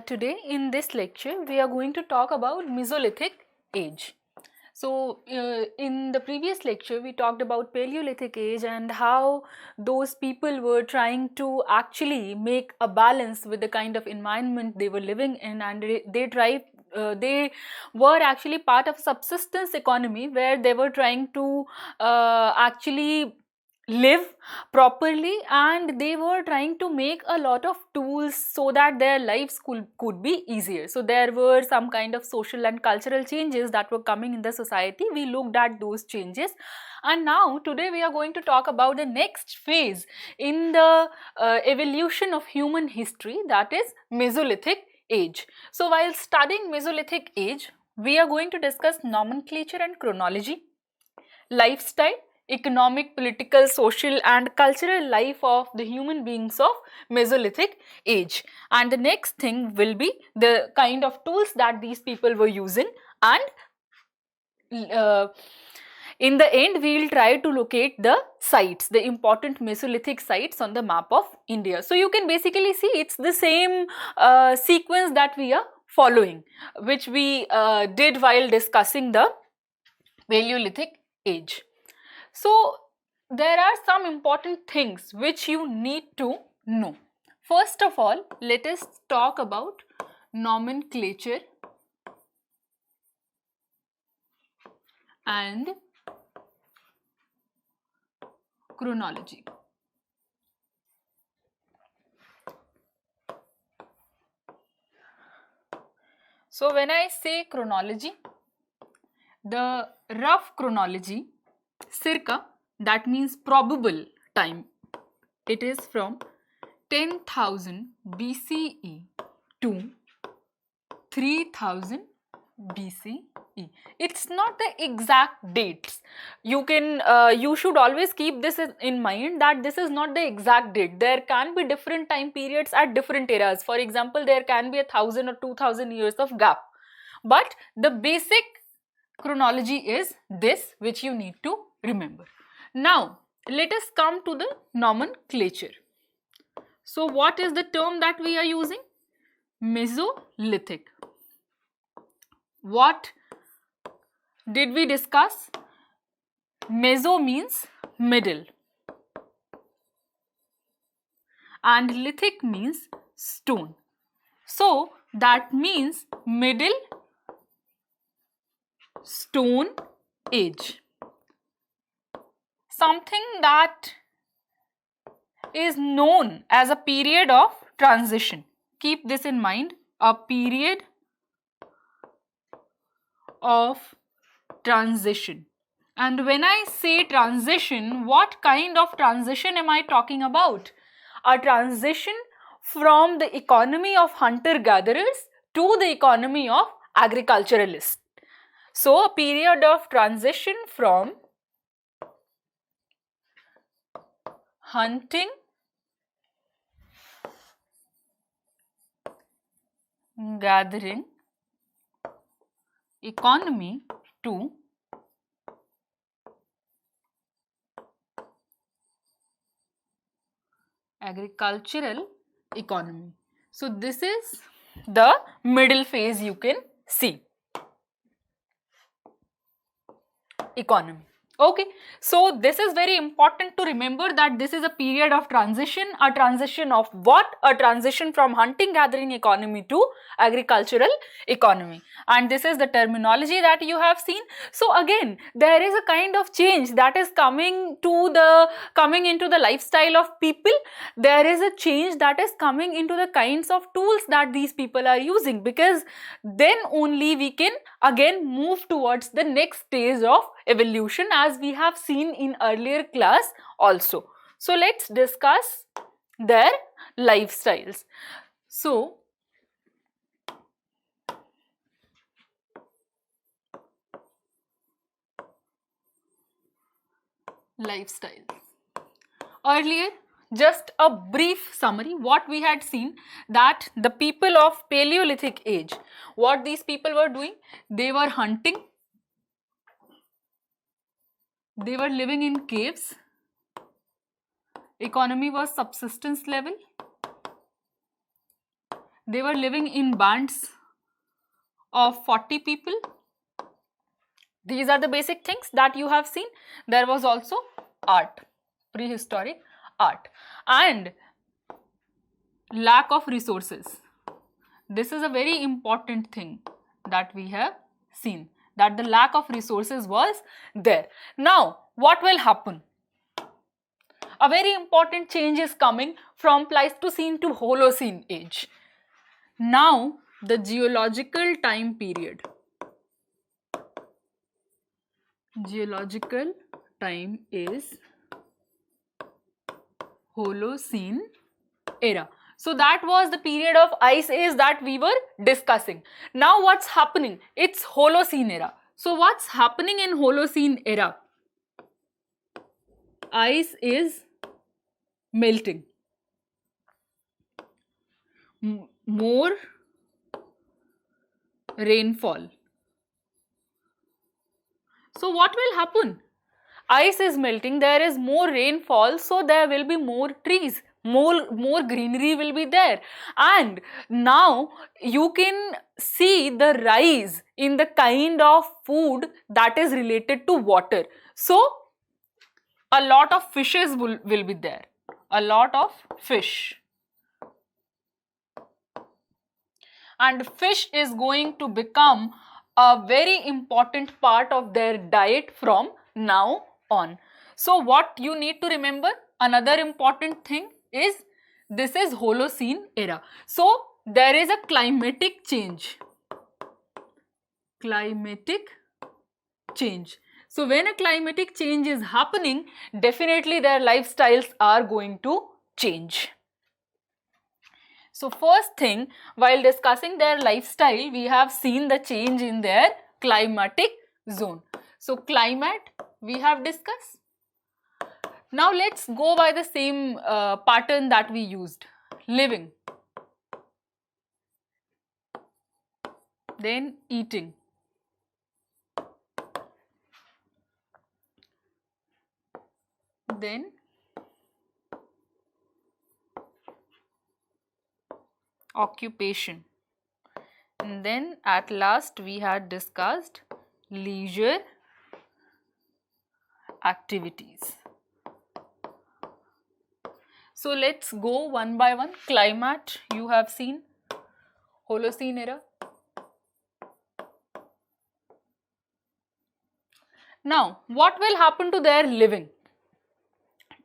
today in this lecture we are going to talk about Mesolithic age. So in the previous lecture we talked about Paleolithic age and how those people were trying to actually make a balance with the kind of environment they were living in, and they were actually part of subsistence economy where they were trying to actually live properly, and they were trying to make a lot of tools so that their lives could be easier. So there were some kind of social and cultural changes that were coming in the society. We looked at those changes, and now today we are going to talk about the next phase in the evolution of human history, that is Mesolithic age. So while studying Mesolithic age, we are going to discuss nomenclature and chronology, lifestyle, economic, political, social and cultural life of the human beings of Mesolithic age. And the next thing will be the kind of tools that these people were using, and in the end we will try to locate the sites, the important Mesolithic sites on the map of India. So you can basically see it's the same sequence that we are following, which we did while discussing the Paleolithic age. So there are some important things which you need to know. First of all, let us talk about nomenclature and chronology. So when I say chronology, the rough chronology, circa, that means probable time, it is from 10,000 BCE to 3000 BCE. It's not the exact dates. You should always keep this in mind that this is not the exact date. There can be different time periods at different eras. For example, there can be 1,000 or 2,000 years of gap. But the basic chronology is this, which you need to remember. Now, let us come to the nomenclature. So, what is the term that we are using? Mesolithic. What did we discuss? Meso means middle and lithic means stone. So, that means middle stone age. Something that is known as a period of transition. Keep this in mind, a period of transition. And when I say transition, what kind of transition am I talking about? A transition from the economy of hunter-gatherers to the economy of agriculturalists. So, a period of transition from hunting, gathering economy to agricultural economy. So, this is the middle phase you can see. Economy. Okay, so this is very important to remember that this is a period of transition. A transition of what? A transition from hunting gathering economy to agricultural economy, and this is the terminology that you have seen. So again, there is a kind of change that is coming into the lifestyle of people. There is a change that is coming into the kinds of tools that these people are using, because then only we can again move towards the next stage of evolution, as we have seen in earlier class also. So let's discuss their lifestyles. So lifestyle. Earlier, just a brief summary, what we had seen, that the people of Paleolithic age, what these people were doing, they were hunting, they were living in caves, economy was subsistence level, They were living in bands of 40 people. These are the basic things that you have seen. There was also art, prehistoric art, and lack of resources. This is a very important thing that we have seen, that the lack of resources was there. Now, what will happen? A very important change is coming from Pleistocene to Holocene age. Now, the geological time period. Geological time is Holocene era. So that was the period of ice age that we were discussing. Now what's happening? It's Holocene era. So what's happening in Holocene era? Ice is melting. More rainfall. So what will happen? Ice is melting, there is more rainfall, so there will be more trees, more greenery will be there. And now you can see the rise in the kind of food that is related to water. So a lot of fishes will be there, a lot of fish. And fish is going to become a very important part of their diet from now on. So what you need to remember, another important thing is this is Holocene era. So there is a climatic change. Climatic change. So when a climatic change is happening, definitely their lifestyles are going to change. So first thing, while discussing their lifestyle, we have seen the change in their climatic zone. So climate we have discussed. Now let's go by the same pattern that we used. Living, then eating, then occupation, and then at last we had discussed leisure activities. So let's go one by one. Climate you have seen, Holocene era. Now what will happen to their living?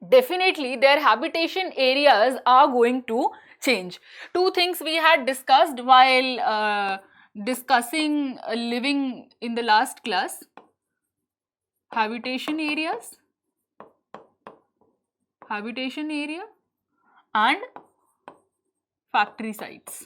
Definitely their habitation areas are going to change. Two things we had discussed while discussing living in the last class. Habitation areas, habitation area, and factory sites.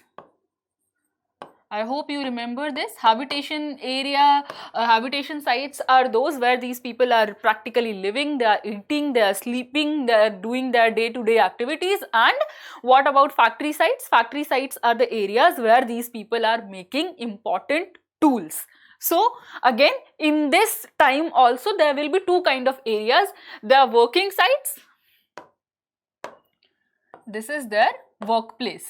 I hope you remember this. Habitation area, habitation sites are those where these people are practically living, they are eating, they are sleeping, they are doing their day-to-day activities. And what about factory sites? Factory sites are the areas where these people are making important tools. So again, in this time also there will be two kind of areas. There are working sites. This is their workplace.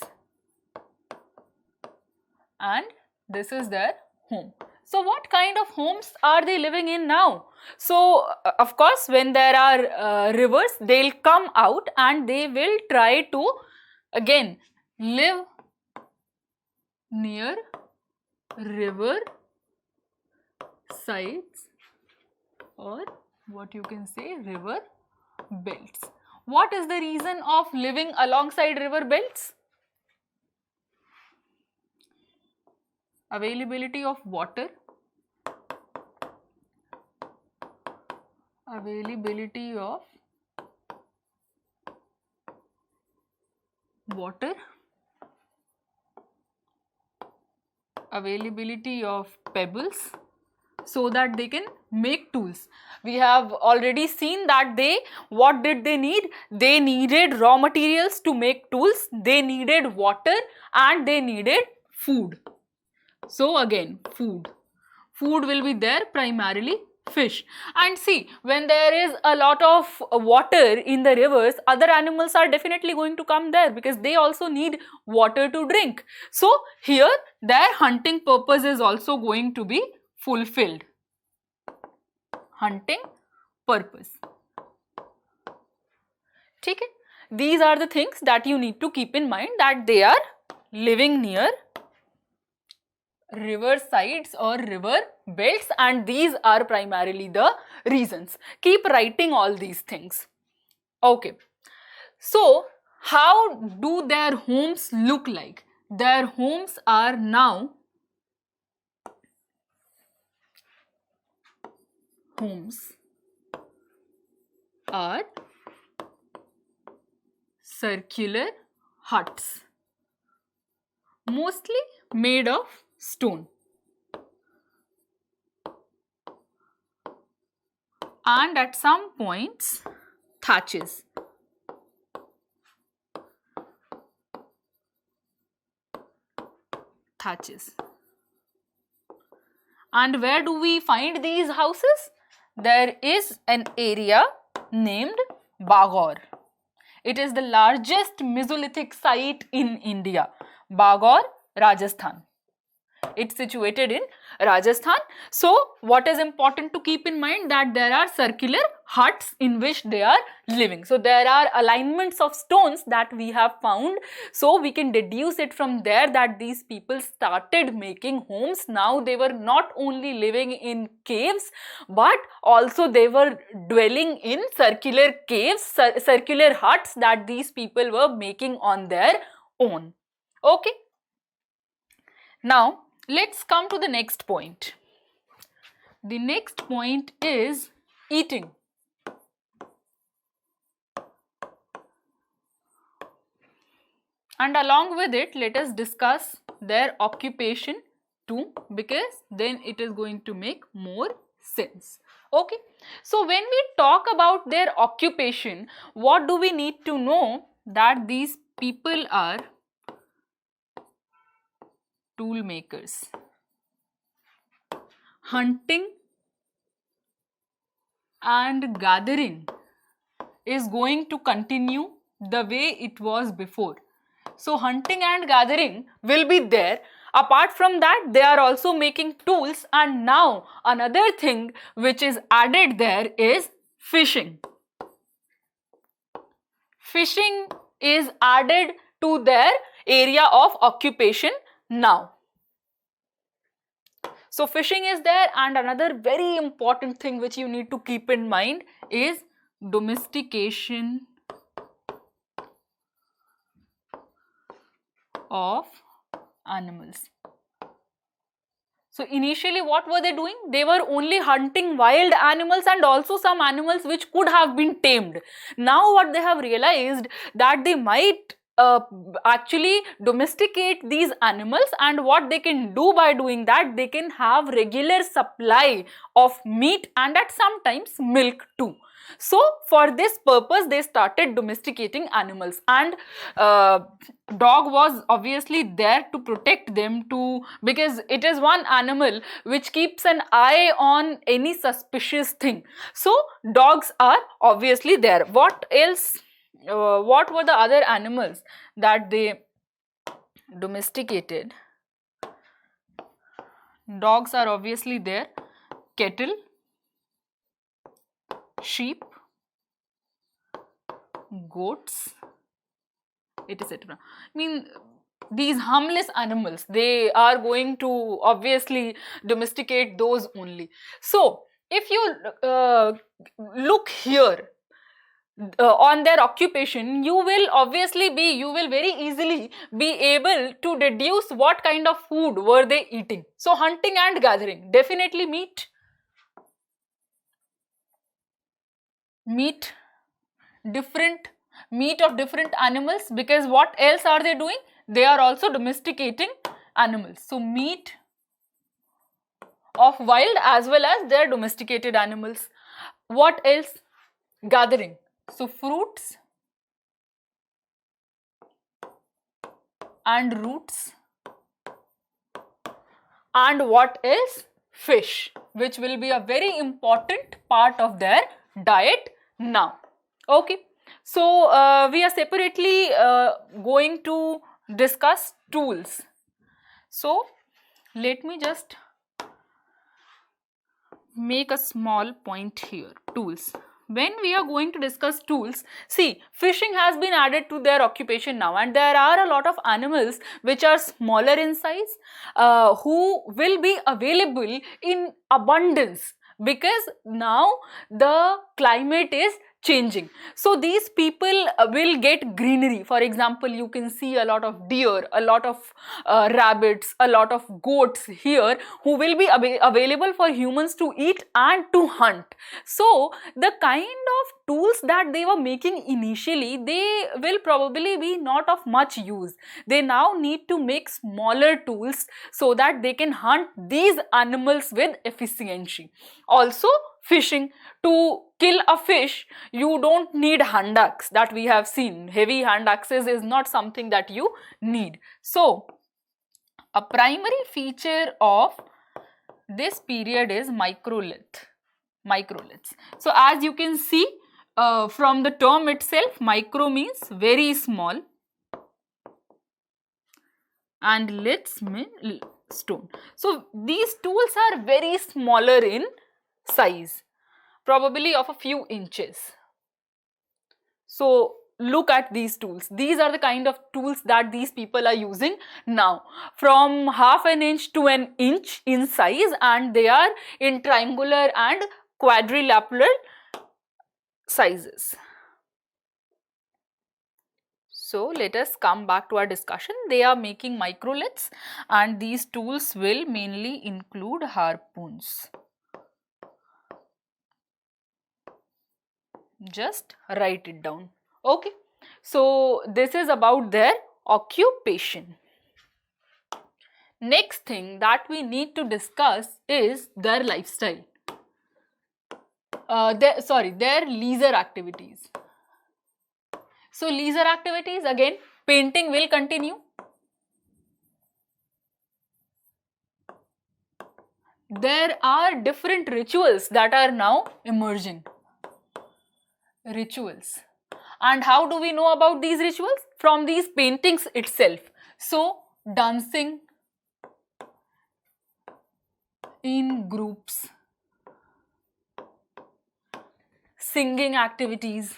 And this is their home. So what kind of homes are they living in now? So of course when there are rivers, they'll come out and they will try to again live near river sites, or what you can say, river belts. What is the reason of living alongside river belts? Availability of water, availability of water, availability of pebbles, so that they can make tools. We have already seen that what did they need? They needed raw materials to make tools, they needed water, and they needed food. So again, food will be there primarily Fish. And see, when there is a lot of water in the rivers, other animals are definitely going to come there because they also need water to drink. So here their hunting purpose is also going to be fulfilled. Hunting purpose. Okay? These are the things that you need to keep in mind, that they are living near river sides or river belts, and these are primarily the reasons. Keep writing all these things. Okay. So, how do their homes look like? Their homes are now circular huts, mostly made of stone, and at some points thatches. And where do we find these houses? There is an area named Bagor. It is the largest Mesolithic site in India. Bagor, Rajasthan. It's situated in Rajasthan. So, what is important to keep in mind, that there are circular huts in which they are living. So, there are alignments of stones that we have found. So, we can deduce it from there that these people started making homes. Now, they were not only living in caves, but also they were dwelling in circular caves, circular huts that these people were making on their own. Okay. Now, let's come to the next point. The next point is eating. And along with it, let us discuss their occupation too, because then it is going to make more sense. Okay. So, when we talk about their occupation, what do we need to know? That these people are tool makers. Hunting and gathering is going to continue the way it was before. So, hunting and gathering will be there. Apart from that, they are also making tools, and now another thing which is added there is fishing. Fishing is added to their area of occupation now. So, fishing is there, and another very important thing which you need to keep in mind is domestication of animals. So, initially what were they doing? They were only hunting wild animals and also some animals which could have been tamed. Now what they have realized, that they might actually domesticate these animals, and what they can do by doing that, they can have regular supply of meat and at sometimes milk too. So, for this purpose, they started domesticating animals, and dog was obviously there to protect them, because it is one animal which keeps an eye on any suspicious thing. So, dogs are obviously there. What else? What were the other animals that they domesticated? Dogs are obviously there. Cattle, sheep, goats, etc. I mean, these harmless animals, they are going to obviously domesticate those only. So, if you look here, on their occupation, you will very easily be able to deduce what kind of food were they eating. So, hunting and gathering, definitely meat of different animals, because what else are they doing? They are also domesticating animals. So, meat of wild as well as their domesticated animals. What else? Gathering. So, fruits and roots, and what else? Fish. which will be a very important part of their diet now. Okay, so we are separately going to discuss tools. So let me just make a small point here. Tools. When we are going to discuss tools, see, fishing has been added to their occupation now, and there are a lot of animals which are smaller in size who will be available in abundance because now the climate is changing. So these people will get greenery. For example, you can see a lot of deer, a lot of rabbits, a lot of goats here who will be available for humans to eat and to hunt. So the kind of tools that they were making initially, they will probably be not of much use. They now need to make smaller tools so that they can hunt these animals with efficiency. Also, fishing. To kill a fish, you don't need hand axe that we have seen. Heavy hand axes is not something that you need. So, a primary feature of this period is microliths. So, as you can see from the term itself, micro means very small and liths mean stone. So, these tools are very smaller in size, probably of a few inches. So look at these tools. These are the kind of tools that these people are using now, from half an inch to an inch in size, and they are in triangular and quadrilateral sizes. So let us come back to our discussion. They are making microliths, and these tools will mainly include harpoons. Just write it down. Okay, so this is about their occupation. Next thing that we need to discuss is their lifestyle. Their leisure activities. So leisure activities, again, painting will continue. There are different rituals that are now emerging. Rituals. And how do we know about these rituals? From these paintings itself. So, dancing in groups, singing activities,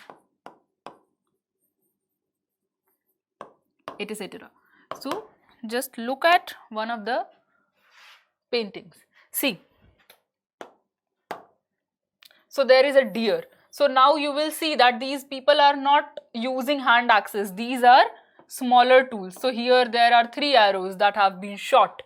etc. So, just look at one of the paintings. See, so there is a deer. So now you will see that these people are not using hand axes. These are smaller tools. So here there are 3 arrows that have been shot.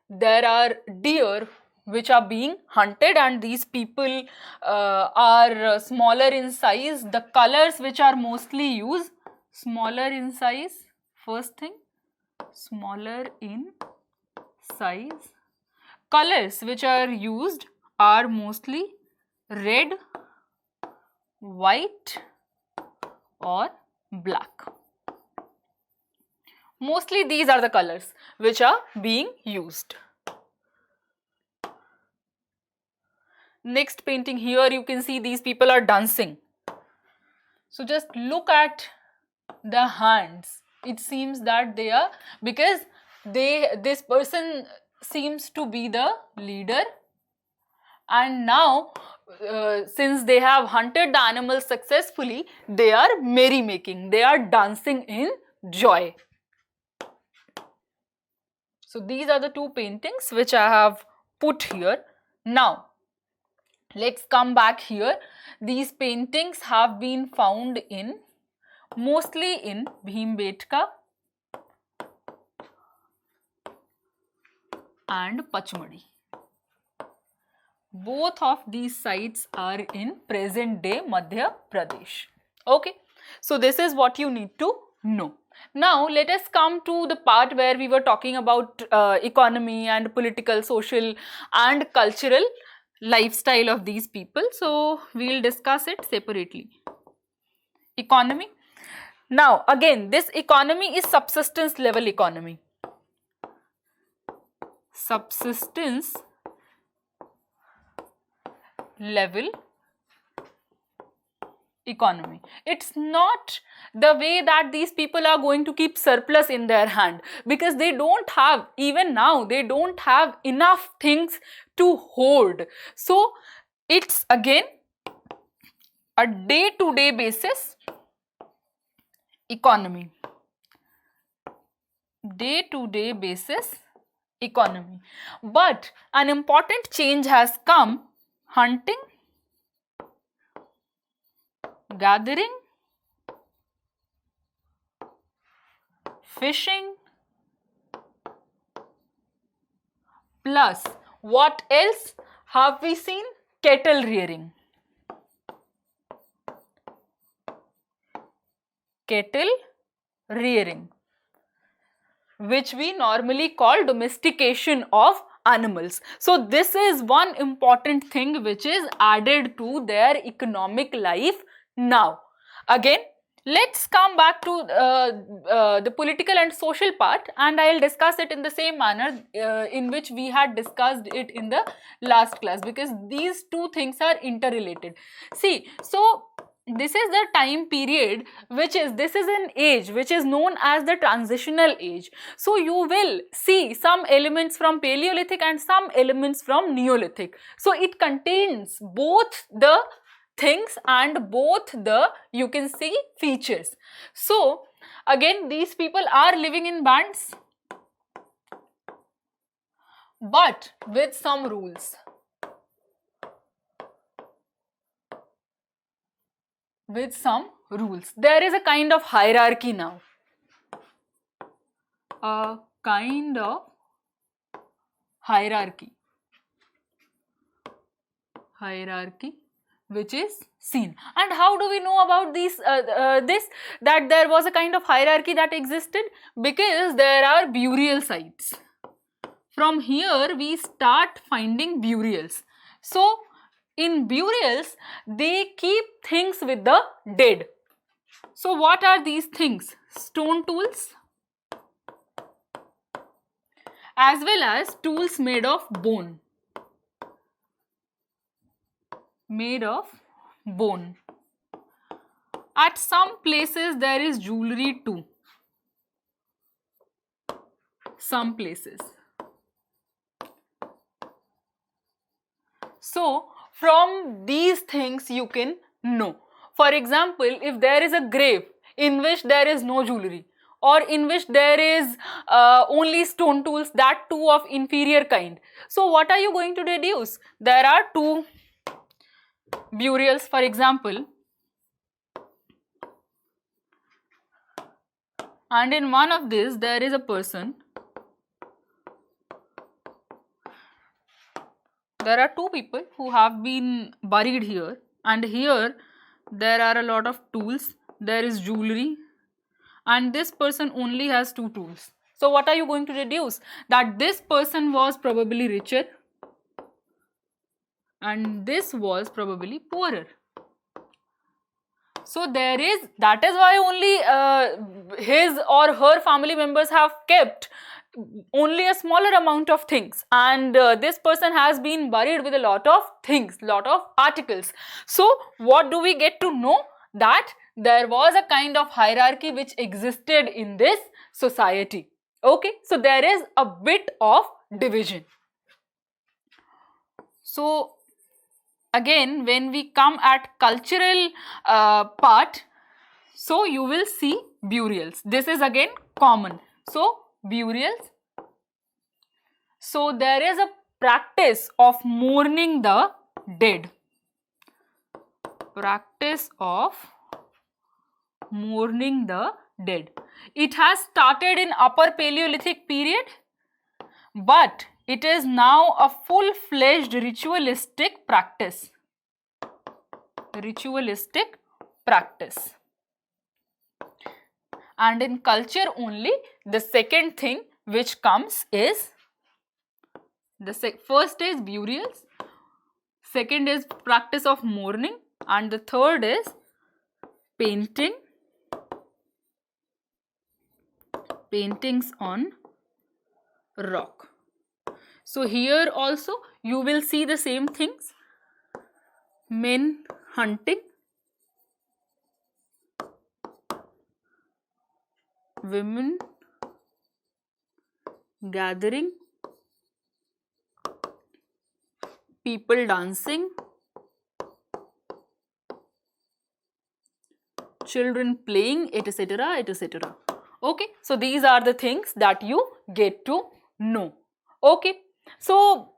There are deer which are being hunted, and these people are smaller in size. The colors which are mostly used, smaller in size, first thing, smaller in size. Colors which are used are mostly red, white or black. Mostly these are the colors which are being used. Next painting, here you can see these people are dancing. So just look at the hands. It seems that they are, because this person seems to be the leader, and now since they have hunted the animals successfully, they are merrymaking, they are dancing in joy. So these are the 2 paintings which I have put here. Now let's come back here. These paintings have been found in mostly in Bhimbetka and Pachmadi. Both of these sites are in present day Madhya Pradesh. Okay, so this is what you need to know. Now let us come to the part where we were talking about economy and political, social and cultural lifestyle of these people. So we will discuss it separately. Economy. Now again, this economy is subsistence level economy. Subsistence level economy. It's not the way that these people are going to keep surplus in their hand, because they don't have, even now they don't have enough things to hoard. So it's again a day-to-day basis economy. Day-to-day basis economy. But an important change has come: hunting, gathering, fishing, plus what else have we seen? Cattle rearing. Cattle rearing, which we normally call domestication of animals. So this is one important thing which is added to their economic life now. Again, let's come back to the political and social part, and I'll discuss it in the same manner in which we had discussed it in the last class, because these two things are interrelated. See, so this is the time period this is an age which is known as the transitional age. So you will see some elements from Paleolithic and some elements from Neolithic. So it contains both the things and both the, you can see, features. So again, these people are living in bands, but with some rules. With some rules. There is a kind of hierarchy now. A kind of hierarchy. Hierarchy which is seen. And how do we know about that there was a kind of hierarchy that existed? Because there are burial sites. From here we start finding burials. So in burials, they keep things with the dead. So what are these things? Stone tools, as well as tools made of bone. Made of bone. At some places there is jewelry too. Some places. So from these things you can know. For example, if there is a grave in which there is no jewelry, or in which there is only stone tools, that too of inferior kind. So what are you going to deduce? There are two burials, for example, and in one of these there is a person. There are two people who have been buried here, and here there are a lot of tools, there is jewelry, and this person only has two tools. So what are you going to deduce? That this person was probably richer and this was probably poorer. So that is why only his or her family members have kept only a smaller amount of things, and this person has been buried with a lot of things, lot of articles. So what do we get to know? That there was a kind of hierarchy which existed in this society. Okay, so there is a bit of division. So again, when we come at cultural part, so you will see burials. This is again common. So burials. So there is a practice of mourning the dead. Practice of mourning the dead. It has started in Upper Paleolithic period, but it is now a full-fledged ritualistic practice. Ritualistic practice. And in culture only, the second thing which comes is, first is burials, second is practice of mourning, and the third is painting. Paintings on rock. So here also you will see the same things. men hunting, women gathering, people dancing, children playing, etc., etc. Okay, so these are the things that you get to know. Okay, so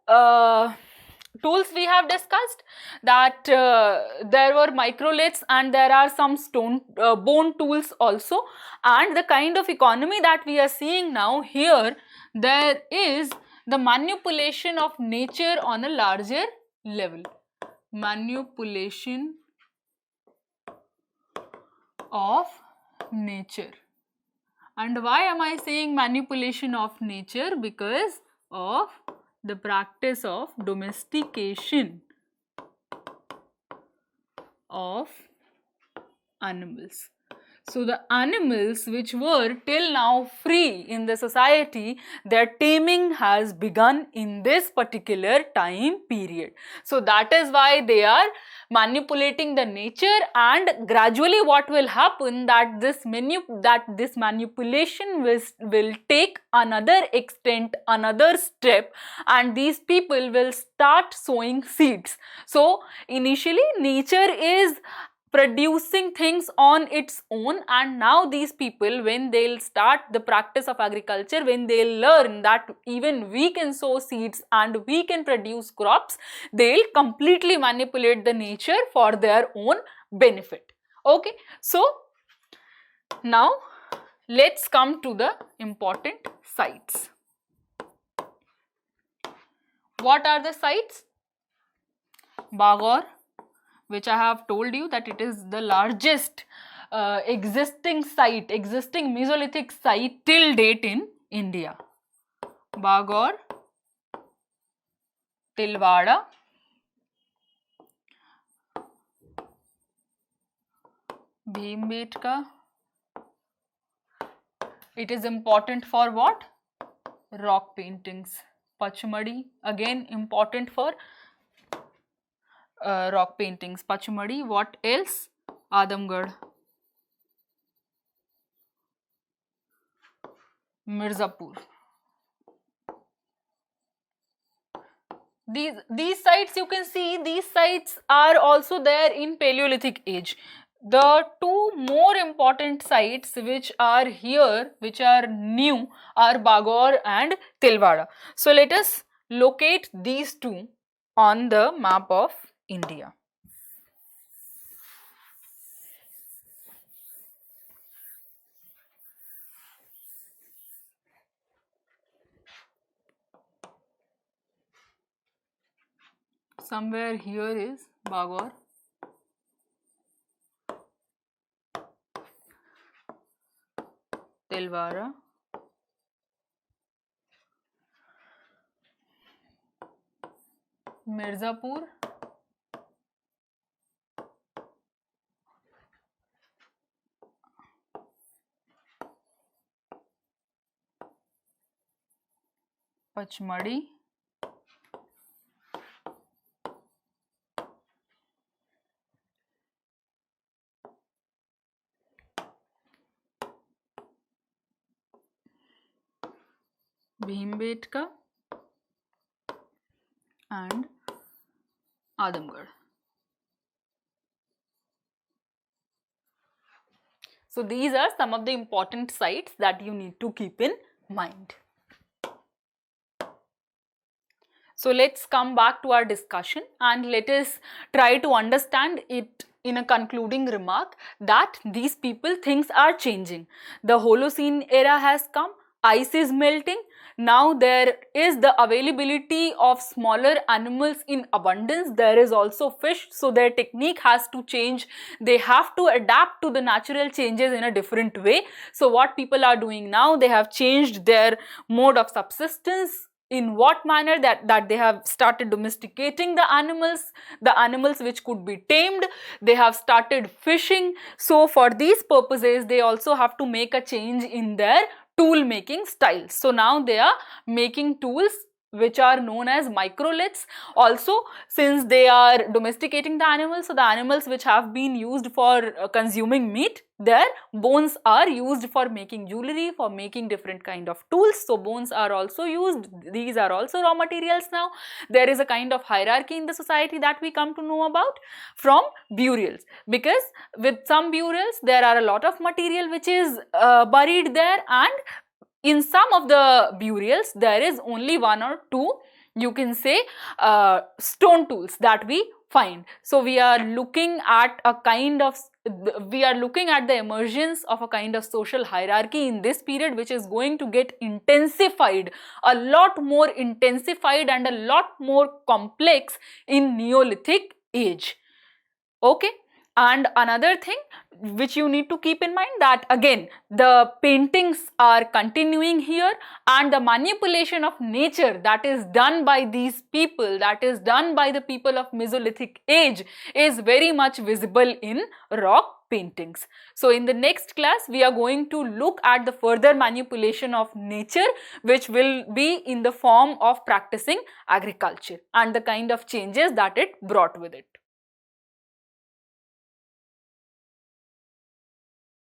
tools we have discussed that there were microliths and there are some stone bone tools also, and the kind of economy that we are seeing now here, there is the manipulation of nature on a larger level. Manipulation of nature. And why am I saying manipulation of nature? Because of the practice of domestication of animals. So the animals which were till now free in the society, their taming has begun in this particular time period. So that is why they are manipulating the nature, and gradually what will happen that this manipulation will take another extent, another step, and these people will start sowing seeds. So initially nature is producing things on its own, and now these people, when they'll start the practice of agriculture, when they'll learn that even we can sow seeds and we can produce crops, they'll completely manipulate the nature for their own benefit. Okay, so now let's come to the important sites. What are the sites? Bagor, which I have told you that it is the largest existing Mesolithic site till date in India. Bagor, Tilwara, Bhimbetka. It is important for what? Rock paintings. Pachmadi, again important for rock paintings. Pachmadi, what else? Adamgarh, Mirzapur. These sites, you can see, these sites are also there in Paleolithic age. The two more important sites which are here, which are new, are Bagor and Tilwara. So let us locate these two on the map of India. Somewhere here is Bagor, Tilwara, Mirzapur, Pachmadi, Bhimbetka and Adamgarh. So these are some of the important sites that you need to keep in mind. So let's come back to our discussion and let us try to understand it in a concluding remark that these people, things are changing. The Holocene era has come, ice is melting. Now there is the availability of smaller animals in abundance. There is also fish, so their technique has to change. They have to adapt to the natural changes in a different way. So what people are doing now, they have changed their mode of subsistence. In what manner? That they have started domesticating the animals which could be tamed. They have started fishing. So for these purposes, they also have to make a change in their tool making style. So now they are making tools which are known as microliths. Also, since they are domesticating the animals, so the animals which have been used for consuming meat, their bones are used for making jewelry, for making different kind of tools. So bones are also used. These are also raw materials. Now there is a kind of hierarchy in the society that we come to know about from burials, because with some burials there are a lot of material which is buried there, and in some of the burials there is only one or two, you can say, stone tools that we find. So we are looking at a kind of, we are looking at the emergence of a kind of social hierarchy in this period, which is going to get intensified, a lot more intensified and a lot more complex in Neolithic age. Okay. And another thing which you need to keep in mind, that again the paintings are continuing here, and the manipulation of nature that is done by these people, that is done by the people of Mesolithic age, is very much visible in rock paintings. So in the next class we are going to look at the further manipulation of nature, which will be in the form of practicing agriculture and the kind of changes that it brought with it.